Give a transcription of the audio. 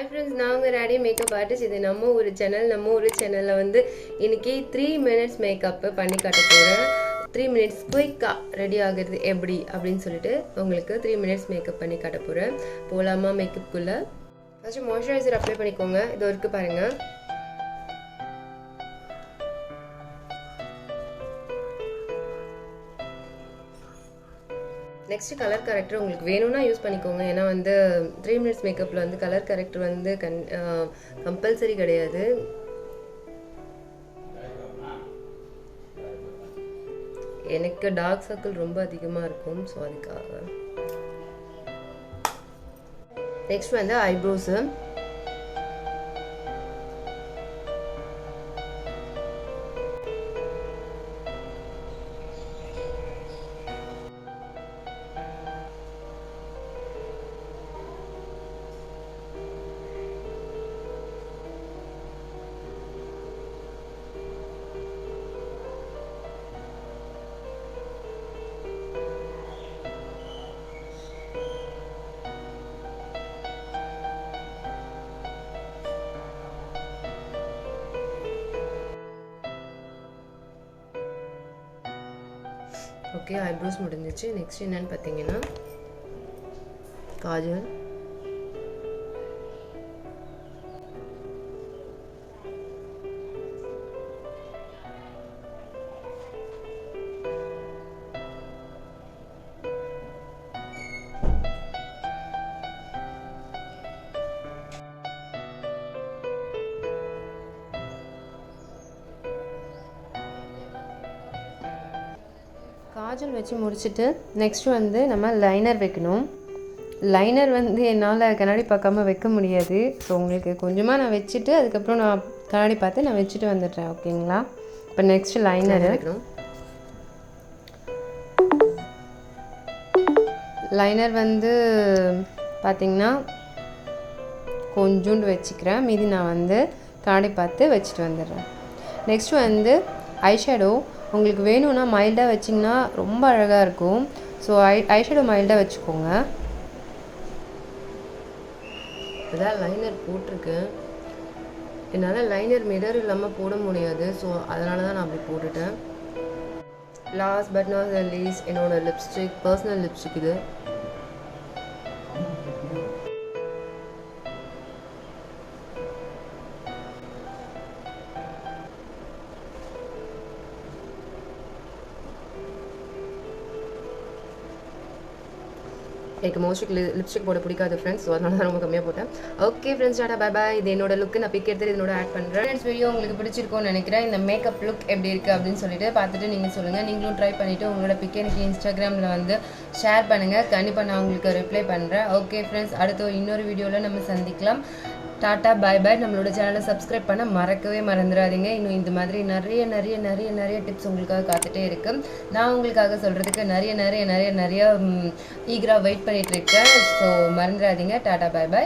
Hi friends, நான் உங்க Radii makeup artist. இது நம்ம ஒரு சேனல்ல வந்து இன்னைக்கு 3 minutes மேக்கப் பண்ணி காட்ட போறேன். 3 minutes குயிக்கா ரெடி ஆகுறது எப்படி அப்படினு சொல்லிட்டு உங்களுக்கு 3 minutes மேக்கப் பண்ணி காட்ட போறேன். போலாமா மேக்கப் குள்ள? ஃபர்ஸ்ட் மாய்ஸ்சரைசர் அப்ளை பண்ணிக்கோங்க. இது இருக்கு பாருங்க. நெக்ஸ்ட் கலர் கரெக்டர் உங்களுக்கு வேணும்னா யூஸ் பண்ணிக்கோங்க. ஏன்னா வந்து 3 minutes மேக்கப்ல வந்து கலர் கரெக்டர் வந்து கம்பல்சரி கிடையாது. எனக்கு டார்க் சர்க்கிள் ரொம்ப அதிகமா இருக்கும், ஸோ அதுக்காக. நெக்ஸ்ட் வந்து ஐப்ரோஸ். ஓகே, ஐப்ரோஸ் முடிஞ்சிச்சு. நெக்ஸ்ட் என்னன்னு பார்த்தீங்கன்னா காஜல். காஜல் வச்சு முடிச்சுட்டு நெக்ஸ்ட் வந்து நம்ம லைனர் வைக்கணும். லைனர் வந்து என்னால் கண்ணாடி பார்க்காம வைக்க முடியாது. ஸோ உங்களுக்கு கொஞ்சமாக நான் வச்சுட்டு அதுக்கப்புறம் நான் கண்ணாடி பார்த்து நான் வச்சுட்டு வந்துடுறேன். ஓகேங்களா? இப்போ நெக்ஸ்ட் லைனர் வைக்கணும். லைனர் வந்து பார்த்திங்கன்னா கொஞ்சோண்டு வச்சுக்கிறேன். மீதி நான் வந்து கண்ணாடி பார்த்து வச்சுட்டு வந்துடுறேன். நெக்ஸ்ட் வந்து ஐஷேடோ. உங்களுக்கு வேணும்னா மைல்டாக வச்சிங்கன்னா ரொம்ப அழகாக இருக்கும். ஸோ ஐஷேடோ மைல்டாக வச்சுக்கோங்க. இதான் லைனர் போட்டிருக்கேன். என்னால் லைனர் மிரர் இல்லாமல் போட முடியாது. ஸோ அதனால தான் நான் அப்படி போட்டுட்டேன். லாஸ்ட் பட் நாட் லீஸ்ட் என்னோட லிப்ஸ்டிக், பர்சனல் லிப்ஸ்டிக் இது. எனக்கு மோஸ்ட்லி லிப்ஸ்டிக் போட பிடிக்காது ஃப்ரெண்ட்ஸ். ஸோ அதனால தான் ரொம்ப கம்மியாக போட்டேன். Okay friends, tata bye bye. இது என்னோட லுக்கு. நான் பிக் எடுத்து இதனோட ஆட் பண்ணுறேன். ஃப்ரெண்ட்ஸ், வீடியோ உங்களுக்கு பிடிச்சிருக்கும்னு நினைக்கிறேன். இந்த மேக்கப் லுக் எப்படி இருக்குது அப்படின்னு சொல்லிட்டு பார்த்துட்டு நீங்கள் சொல்லுங்கள். நீங்களும் ட்ரை பண்ணிவிட்டு உங்களோட பிக் எனக்கு இன்ஸ்டாகிராமில் வந்து ஷேர் பண்ணுங்கள். கண்டிப்பாக நான் உங்களுக்கு ரிப்ளை பண்ணுறேன். ஓகே ஃப்ரெண்ட்ஸ், அடுத்த இன்னொரு வீடியோவில் நம்ம சந்திக்கலாம். Tata bye bye. நம்மளோட சேனலை சப்ஸ்கிரைப் பண்ண மறக்கவே மறந்துடாதீங்க. இன்னும் இந்த மாதிரி நிறைய டிப்ஸ் உங்களுக்காக காத்துட்டே இருக்கு. நான் உங்களுக்காக சொல்கிறதுக்கு நிறைய ஈகராக வெயிட் பண்ணிகிட்ருக்கேன். ஸோ மறந்துடாதீங்க. Tata bye by.